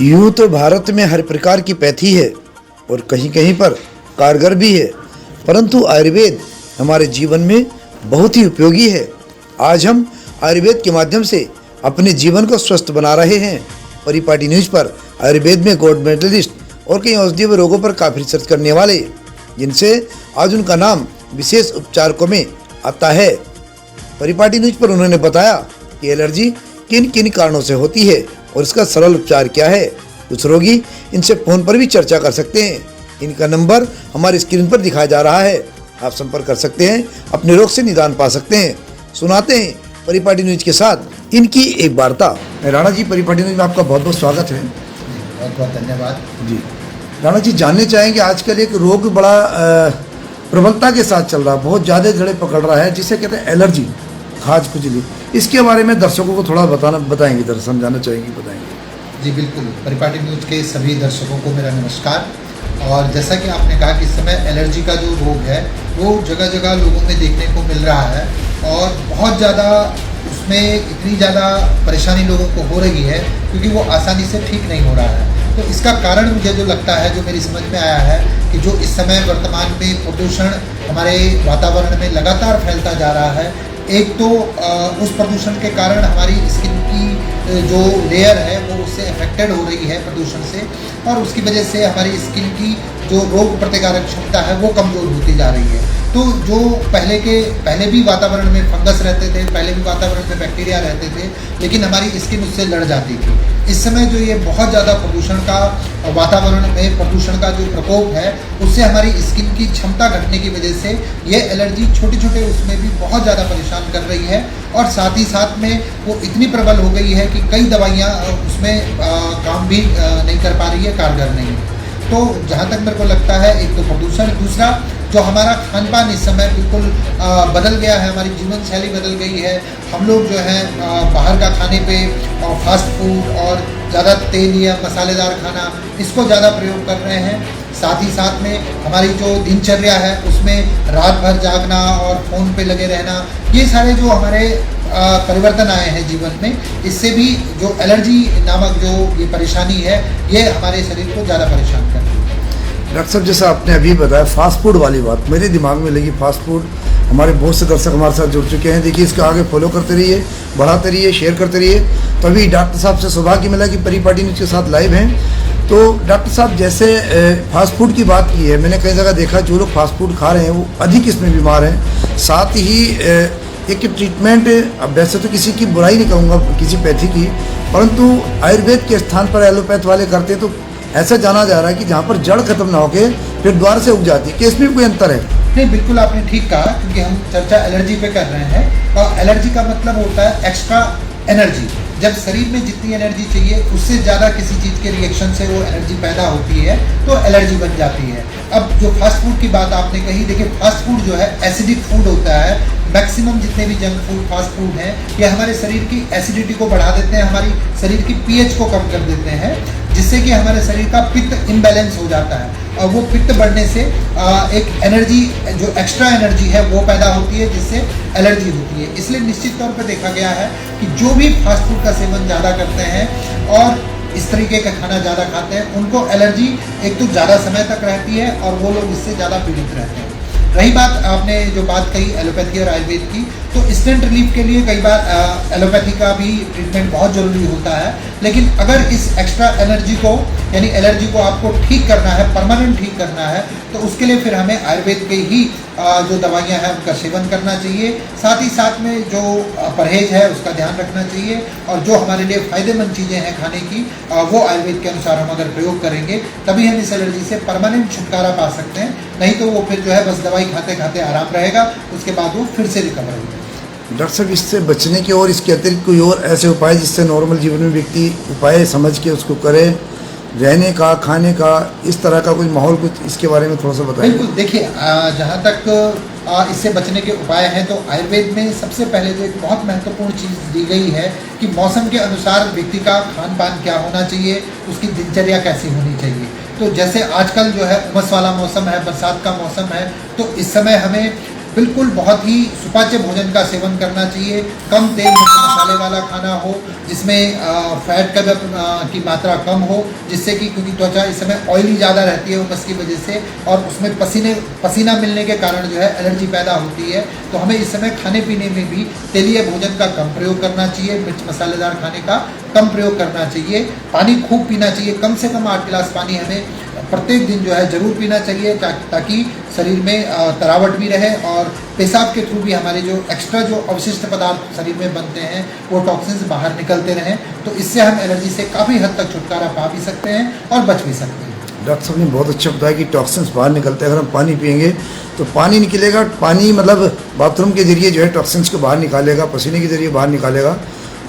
यूँ तो भारत में हर प्रकार की पैथी है और कहीं कहीं पर कारगर भी है, परंतु आयुर्वेद हमारे जीवन में बहुत ही उपयोगी है। आज हम आयुर्वेद के माध्यम से अपने जीवन को स्वस्थ बना रहे हैं। परिपाटी न्यूज़ पर आयुर्वेद में गोल्ड मेडलिस्ट और कई औषधीय रोगों पर काफ़ी रिसर्च करने वाले, जिनसे आज उनका नाम विशेष उपचारकों में आता है। परिपाटी न्यूज़ पर उन्होंने बताया कि एलर्जी किन किन कारणों से होती है और इसका सरल उपचार क्या है। कुछ रोगी इनसे फ़ोन पर भी चर्चा कर सकते हैं। इनका नंबर हमारी स्क्रीन पर दिखाया जा रहा है, आप संपर्क कर सकते हैं, अपने रोग से निदान पा सकते हैं। सुनाते हैं परिपाटी न्यूज़ के साथ इनकी एक वार्ता। राणा जी, परिपाटी न्यूज़ में आपका बहुत बहुत स्वागत है। बहुत बहुत धन्यवाद जी राणा जी, जानने चाहेंगे आजकल एक रोग बड़ा प्रबलता के साथ चल रहा है, बहुत ज़्यादा जड़ें पकड़ रहा है, जिसे कहते हैं एलर्जी, खाज खुजली। इसके बारे में दर्शकों को थोड़ा बताएंगे, जरा समझाना चाहेंगे, बताएंगे। जी बिल्कुल। परिपाटी न्यूज़ के सभी दर्शकों को मेरा नमस्कार। और जैसा कि आपने कहा कि इस समय एलर्जी का जो रोग है वो जगह जगह लोगों में देखने को मिल रहा है और बहुत ज़्यादा उसमें इतनी ज़्यादा परेशानी लोगों को हो रही है क्योंकि वो आसानी से ठीक नहीं हो रहा है। तो इसका कारण मुझे जो लगता है, जो मेरी समझ में आया है कि जो इस समय वर्तमान में प्रदूषण हमारे वातावरण में लगातार फैलता जा रहा है। एक तो उस प्रदूषण के कारण हमारी स्किन की जो लेयर है वो उससे अफेक्टेड हो रही है प्रदूषण से, और उसकी वजह से हमारी स्किन की जो रोग प्रतिकारक क्षमता है वो कमज़ोर होती जा रही है। तो जो पहले भी वातावरण में फंगस रहते थे, पहले भी वातावरण में बैक्टीरिया रहते थे, लेकिन हमारी स्किन उससे लड़ जाती थी। इस समय जो ये बहुत ज़्यादा प्रदूषण का वातावरण में प्रदूषण का जो प्रकोप है उससे हमारी स्किन की क्षमता घटने की वजह से ये एलर्जी छोटे छोटे उसमें भी बहुत ज़्यादा परेशान कर रही है, और साथ ही साथ में वो इतनी प्रबल हो गई है कि कई दवाइयाँ उसमें काम भी नहीं कर पा रही है, कारगर नहीं है। तो जहाँ तक मेरे को लगता है, एक तो प्रदूषण, दूसरा जो हमारा खान पान इस समय बिल्कुल बदल गया है, हमारी जीवन शैली बदल गई है। हम लोग जो है बाहर का खाने पे फास्ट फूड और ज़्यादा तेल या मसालेदार खाना, इसको ज़्यादा प्रयोग कर रहे हैं। साथ ही साथ में हमारी जो दिनचर्या है उसमें रात भर जागना और फ़ोन पे लगे रहना, ये सारे जो हमारे परिवर्तन आए हैं जीवन में, इससे भी जो एलर्जी नामक जो ये परेशानी है ये हमारे शरीर को ज़्यादा परेशान कर रही है। डॉक्टर साहब, जैसा आपने अभी बताया फास्ट फूड वाली बात मेरे दिमाग में लगी। फास्ट फूड, हमारे बहुत से दर्शक हमारे साथ जुड़ चुके हैं। देखिए, इसका आगे फॉलो करते रहिए, बढ़ाते रहिए, शेयर करते रहिए। तो अभी डॉक्टर साहब से सौभाग्य मिला कि परिपाटी न्यूज़ के साथ लाइव हैं। तो डॉक्टर साहब, जैसे फास्ट फूड की बात की है, मैंने कई जगह देखा जो लोग फास्ट फूड खा रहे हैं वो अधिक इसमें बीमार हैं। साथ ही एक ट्रीटमेंट, अब वैसे तो किसी की बुराई नहीं कहूँगा, किसी पैथी की, परंतु आयुर्वेद के स्थान पर एलोपैथ वाले करते, तो ऐसा जाना जा रहा है कि जहाँ पर जड़ खत्म ना होके फिर द्वार से उग जाती है। कि इसमें कोई अंतर है? नहीं, बिल्कुल आपने ठीक कहा, क्योंकि हम चर्चा एलर्जी पे कर रहे हैं और एलर्जी का मतलब होता है एक्स्ट्रा एनर्जी। जब शरीर में जितनी एनर्जी चाहिए उससे ज़्यादा किसी चीज़ के रिएक्शन से वो एनर्जी पैदा होती है तो एलर्जी बन जाती है। अब जो फास्ट फूड की बात आपने कही, देखिए फास्ट फूड जो है एसिडिक फूड होता है। मैक्सिमम जितने भी जंक फूड, फास्ट फूड हैं, ये हमारे शरीर की एसिडिटी को बढ़ा देते हैं, हमारी शरीर की पीएच को कम कर देते हैं, जिससे कि हमारे शरीर का पित्त इम्बैलेंस हो जाता है, और वो पित्त बढ़ने से एक एनर्जी, जो एक्स्ट्रा एनर्जी है वो पैदा होती है, जिससे एलर्जी होती है। इसलिए निश्चित तौर पर देखा गया है कि जो भी फास्ट फूड का सेवन ज़्यादा करते हैं और इस तरीके का खाना ज़्यादा खाते हैं, उनको एलर्जी एक तो ज़्यादा समय तक रहती है और वो लोग इससे ज़्यादा पीड़ित रहते हैं। रही बात, आपने जो बात कही एलोपैथी और आयुर्वेद की, तो इंस्टेंट रिलीफ के लिए कई बार एलोपैथी का भी ट्रीटमेंट बहुत ज़रूरी होता है, लेकिन अगर इस एक्स्ट्रा एनर्जी को, यानी एलर्जी को आपको ठीक करना है, परमानेंट ठीक करना है, तो उसके लिए फिर हमें आयुर्वेद के ही जो दवाइयाँ हैं उनका सेवन करना चाहिए। साथ ही साथ में जो परहेज है उसका ध्यान रखना चाहिए, और जो हमारे लिए फ़ायदेमंद चीज़ें हैं खाने की, वो आयुर्वेद के अनुसार हम अगर प्रयोग करेंगे तभी हम इस एलर्जी से परमानेंट छुटकारा पा सकते हैं। नहीं तो वो फिर जो है बस दवाई खाते खाते आराम रहेगा, उसके बाद वो फिर से रिकवर होगा। डॉक्टर साहब, इससे बचने के और इसके अतिरिक्त कोई और ऐसे उपाय जिससे नॉर्मल जीवन में व्यक्ति उपाय समझ के उसको करे, रहने का, खाने का, इस तरह का कोई माहौल, कुछ इसके बारे में थोड़ा सा बताइए। बिल्कुल, देखिए जहाँ तक इससे बचने के उपाय हैं तो आयुर्वेद में सबसे पहले जो एक बहुत महत्वपूर्ण चीज़ दी गई है कि मौसम के अनुसार व्यक्ति का खान पान क्या होना चाहिए, उसकी दिनचर्या कैसी होनी चाहिए। तो जैसे आजकल जो है उमस वाला मौसम है, बरसात का मौसम है, तो इस समय हमें बिल्कुल बहुत ही सुपाच्य भोजन का सेवन करना चाहिए। कम तेल मिर्च मसाले वाला खाना हो, जिसमें फैट की मात्रा कम हो, जिससे कि क्योंकि त्वचा इस समय ऑयली ज़्यादा रहती है उमस की वजह से, और उसमें पसीना मिलने के कारण जो है एलर्जी पैदा होती है। तो हमें इस समय खाने पीने में भी तेलीय भोजन का कम प्रयोग करना चाहिए, मिर्च मसालेदार खाने का कम प्रयोग करना चाहिए। पानी खूब पीना चाहिए, कम से कम 8 गिलास पानी हमें प्रत्येक दिन जो है ज़रूर पीना चाहिए, ताकि शरीर में तरावट भी रहे और पेशाब के थ्रू भी हमारे जो एक्स्ट्रा जो अवशिष्ट पदार्थ शरीर में बनते हैं वो टॉक्सिन्स बाहर निकलते रहें। तो इससे हम एलर्जी से काफ़ी हद तक छुटकारा पा भी सकते हैं और बच भी सकते हैं। डॉक्टर साहब ने बहुत अच्छा बताया कि टॉक्सिन्स बाहर निकलते हैं। अगर हम पानी पिएंगे तो पानी निकलेगा, पानी मतलब बाथरूम के जरिए जो है टॉक्सिन्स को बाहर निकालेगा, पसीने के जरिए बाहर निकालेगा।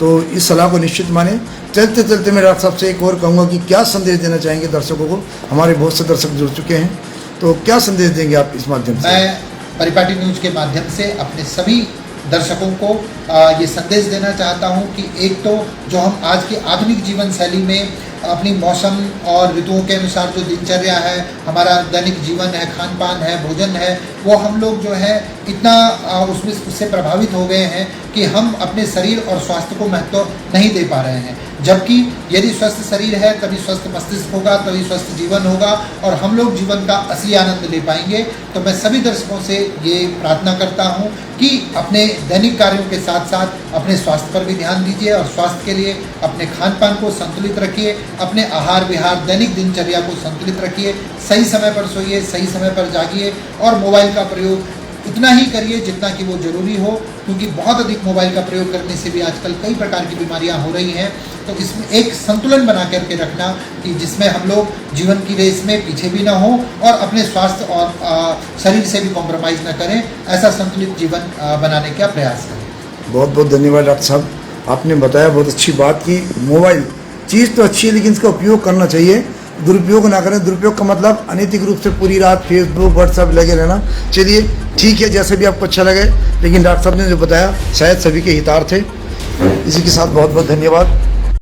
तो इस सलाह को निश्चित माने। चलते चलते मैं डॉक्टर साहब से एक और कहूँगा कि क्या संदेश देना चाहेंगे दर्शकों को? हमारे बहुत से दर्शक जुड़ चुके हैं, तो क्या संदेश देंगे आप इस माध्यम से? मैं परिपाटी न्यूज़ के माध्यम से अपने सभी दर्शकों को ये संदेश देना चाहता हूँ कि एक तो जो हम आज की आधुनिक जीवन शैली में अपनी मौसम और ऋतुओं के अनुसार जो दिनचर्या है, हमारा दैनिक जीवन है, खान पान है, भोजन है, वो हम लोग जो है इतना उससे प्रभावित हो गए हैं कि हम अपने शरीर और स्वास्थ्य को महत्व नहीं दे पा रहे हैं। जबकि यदि स्वस्थ शरीर है तभी स्वस्थ मस्तिष्क होगा, तभी स्वस्थ जीवन होगा और हम लोग जीवन का असली आनंद ले पाएंगे। तो मैं सभी दर्शकों से ये प्रार्थना करता हूँ कि अपने दैनिक कार्यों के साथ साथ अपने स्वास्थ्य पर भी ध्यान दीजिए और स्वास्थ्य के लिए अपने खान पान को संतुलित रखिए, अपने आहार विहार दैनिक दिनचर्या को संतुलित रखिए, सही समय पर सोइए, सही समय पर जागिए और मोबाइल का प्रयोग उतना ही करिए जितना कि वो ज़रूरी हो, क्योंकि बहुत अधिक मोबाइल का प्रयोग करने से भी आजकल कई प्रकार की बीमारियां हो रही हैं। तो इसमें एक संतुलन बना करके रखना कि जिसमें हम लोग जीवन की रेस में पीछे भी ना हो और अपने स्वास्थ्य और शरीर से भी कॉम्प्रोमाइज़ ना करें, ऐसा संतुलित जीवन बनाने का प्रयास करें। बहुत बहुत धन्यवाद डॉक्टर साहब, आपने बताया बहुत अच्छी बात की मोबाइल चीज़ तो अच्छी है लेकिन इसका उपयोग करना चाहिए, दुरुपयोग ना करें। दुरुपयोग का मतलब अनैतिक रूप से पूरी रात फेसबुक व्हाट्सएप लगे रहना। चलिए ठीक है, जैसे भी आपको अच्छा लगे, लेकिन डॉक्टर साहब ने जो बताया शायद सभी के हितार्थ है। इसी के साथ बहुत बहुत धन्यवाद।